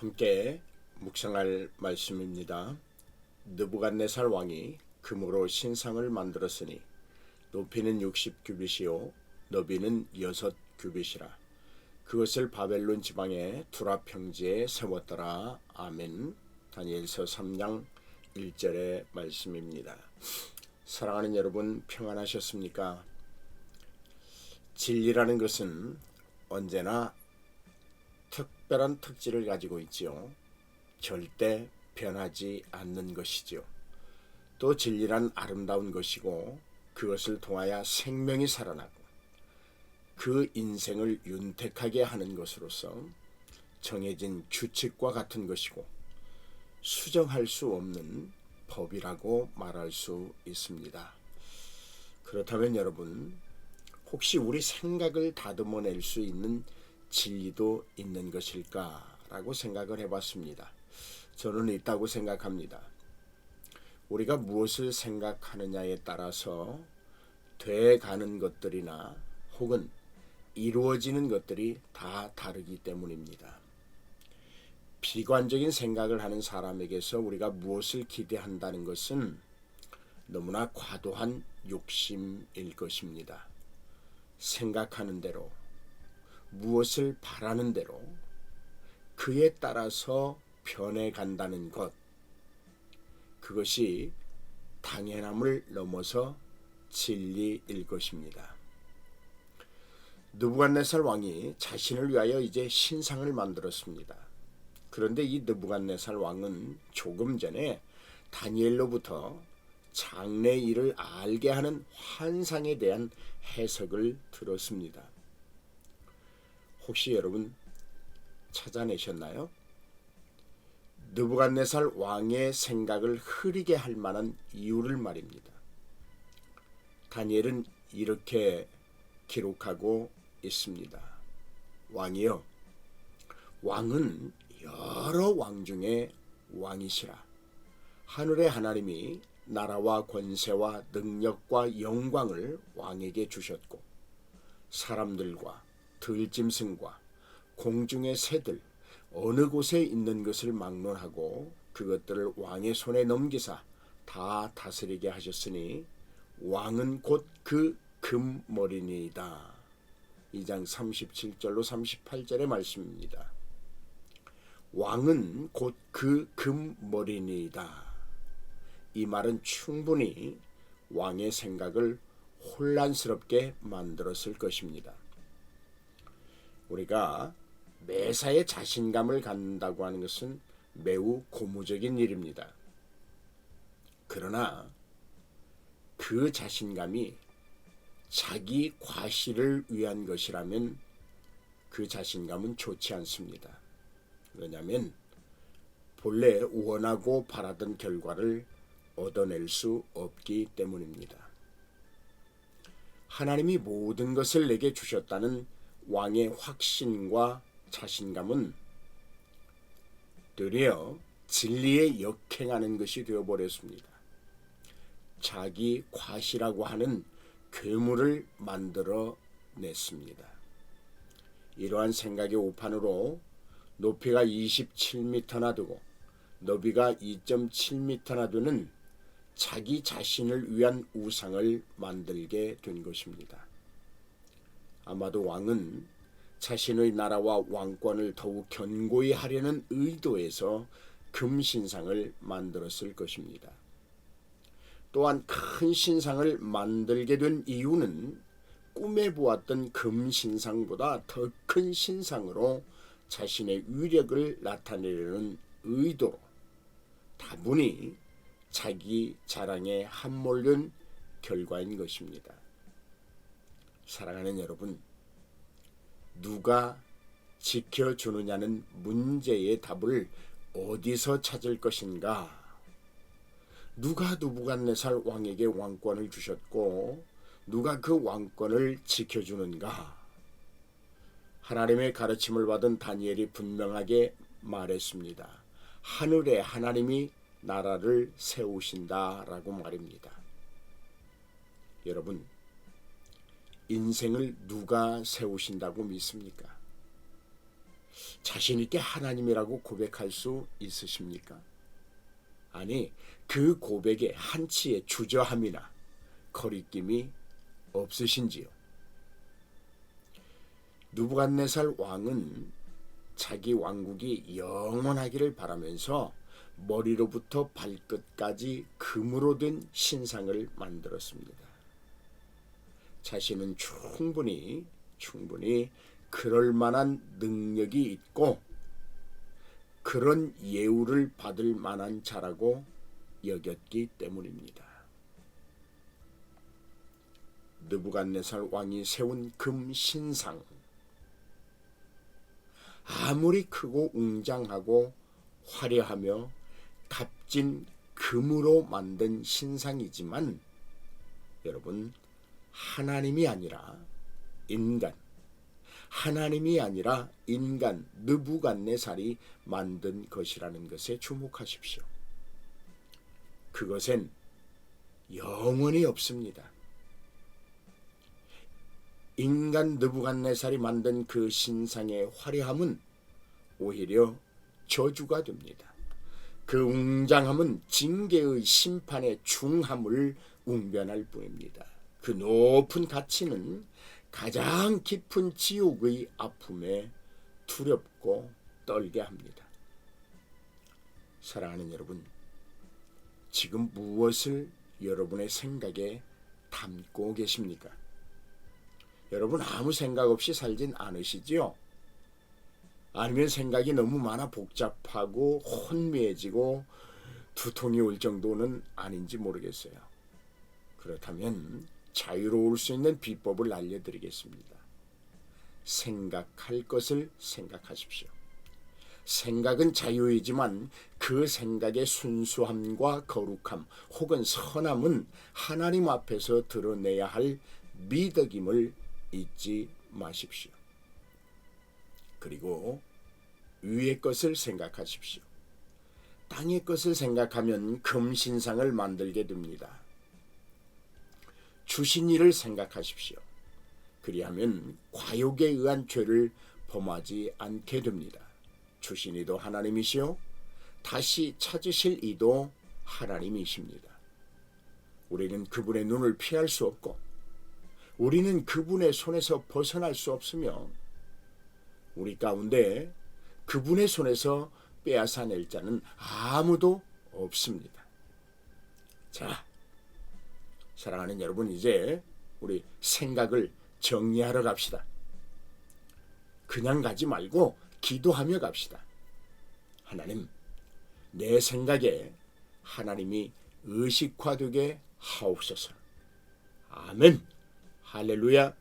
함께 묵상할 말씀입니다. 느부갓네살 왕이 금으로 신상을 만들었으니 높이는 60규빗이요 너비는 6규빗이라. 그것을 바벨론 지방의 두라 평지에 세웠더라. 아멘. 다니엘서 3장 1절의 말씀입니다. 사랑하는 여러분, 평안하셨습니까? 진리라는 것은 언제나 특별한 특질을 가지고 있지요. 절대 변하지 않는 것이지요. 또 진리란 아름다운 것이고 그것을 통하여 생명이 살아나고 그 인생을 윤택하게 하는 것으로서 정해진 규칙과 같은 것이고 수정할 수 없는 법이라고 말할 수 있습니다. 그렇다면 여러분, 혹시 우리 생각을 다듬어낼 수 있는 진리도 있는 것일까라고 생각을 해봤습니다. 저는 있다고 생각합니다. 우리가 무엇을 생각하느냐에 따라서 돼가는 것들이나 혹은 이루어지는 것들이 다 다르기 때문입니다. 비관적인 생각을 하는 사람에게서 우리가 무엇을 기대한다는 것은 너무나 과도한 욕심일 것입니다. 생각하는 대로, 무엇을 바라는 대로 그에 따라서 변해간다는 것, 그것이 당연함을 넘어서 진리일 것입니다. 느부갓네살 왕이 자신을 위하여 이제 신상을 만들었습니다. 그런데 이 느부갓네살 왕은 조금 전에 다니엘로부터 장래 일을 알게 하는 환상에 대한 해석을 들었습니다. 혹시 여러분 찾아내셨나요? 느부갓네살 왕의 생각을 흐리게 할 만한 이유를 말입니다. 다니엘은 이렇게 기록하고 있습니다. 왕이여, 왕은 여러 왕 중에 왕이시라. 하늘의 하나님이 나라와 권세와 능력과 영광을 왕에게 주셨고 사람들과 들짐승과 공중의 새들 어느 곳에 있는 것을 막론하고 그것들을 왕의 손에 넘기사 다 다스리게 하셨으니 왕은 곧 그 금머리니이다. 2장 37절로 38절의 말씀입니다. 왕은 곧 그 금머리니이다. 이 말은 충분히 왕의 생각을 혼란스럽게 만들었을 것입니다. 우리가 매사에 자신감을 갖는다고 하는 것은 매우 고무적인 일입니다. 그러나 그 자신감이 자기 과시를 위한 것이라면 그 자신감은 좋지 않습니다. 왜냐하면 본래 원하고 바라던 결과를 얻어낼 수 없기 때문입니다. 하나님이 모든 것을 내게 주셨다는 왕의 확신과 자신감은 되려 진리에 역행하는 것이 되어버렸습니다. 자기 과시라고 하는 괴물을 만들어 냈습니다. 이러한 생각의 오판으로 높이가 27m나 되고 너비가 2.7m나 되는 자기 자신을 위한 우상을 만들게 된 것입니다. 아마도 왕은 자신의 나라와 왕권을 더욱 견고히 하려는 의도에서 금신상을 만들었을 것입니다. 또한 큰 신상을 만들게 된 이유는 꿈에 보았던 금신상보다 더 큰 신상으로 자신의 위력을 나타내려는 의도로 다분히 자기 자랑에 함몰된 결과인 것입니다. 사랑하는 여러분, 누가 지켜주느냐는 문제의 답을 어디서 찾을 것인가? 누가 느부갓네살 왕에게 왕권을 주셨고 누가 그 왕권을 지켜주는가? 하나님의 가르침을 받은 다니엘이 분명하게 말했습니다. 하늘에 하나님이 나라를 세우신다라고 말입니다. 여러분, 인생을 누가 세우신다고 믿습니까? 자신 있게 하나님이라고 고백할 수 있으십니까? 아니, 그 고백에 한치의 주저함이나 거리낌이 없으신지요? 느부갓네살 왕은 자기 왕국이 영원하기를 바라면서 머리로부터 발끝까지 금으로 된 신상을 만들었습니다. 자신은 충분히 그럴 만한 능력이 있고 그런 예우를 받을 만한 자라고 여겼기 때문입니다. 느부갓네살 왕이 세운 금 신상, 아무리 크고 웅장하고 화려하며 값진 금으로 만든 신상이지만 여러분, 하나님이 아니라 인간 느부갓네살이 만든 것이라는 것에 주목하십시오. 그것엔 영원히 없습니다. 인간 느부갓네살이 만든 그 신상의 화려함은 오히려 저주가 됩니다. 그 웅장함은 징계의 심판의 중함을 웅변할 뿐입니다. 그 높은 가치는 가장 깊은 지옥의 아픔에 두렵고 떨게 합니다. 사랑하는 여러분, 지금 무엇을 여러분의 생각에 담고 계십니까? 여러분 아무 생각 없이 살진 않으시지요? 아니면 생각이 너무 많아 복잡하고 혼미해지고 두통이 올 정도는 아닌지 모르겠어요. 그렇다면 자유로울 수 있는 비법을 알려드리겠습니다. 생각할 것을 생각하십시오. 생각은 자유이지만 그 생각의 순수함과 거룩함 혹은 선함은 하나님 앞에서 드러내야 할 미덕임을 잊지 마십시오. 그리고 위의 것을 생각하십시오. 땅의 것을 생각하면 금신상을 만들게 됩니다. 주신 이를 생각하십시오. 그리하면 과욕에 의한 죄를 범하지 않게 됩니다. 주신 이도 하나님이시요 다시 찾으실 이도 하나님이십니다. 우리는 그분의 눈을 피할 수 없고 우리는 그분의 손에서 벗어날 수 없으며 우리 가운데 그분의 손에서 빼앗아낼 자는 아무도 없습니다. 자, 사랑하는 여러분, 이제 우리 생각을 정리하러 갑시다. 그냥 가지 말고 기도하며 갑시다. 하나님, 내 생각에 하나님이 의식화되게 하옵소서. 아멘. 할렐루야.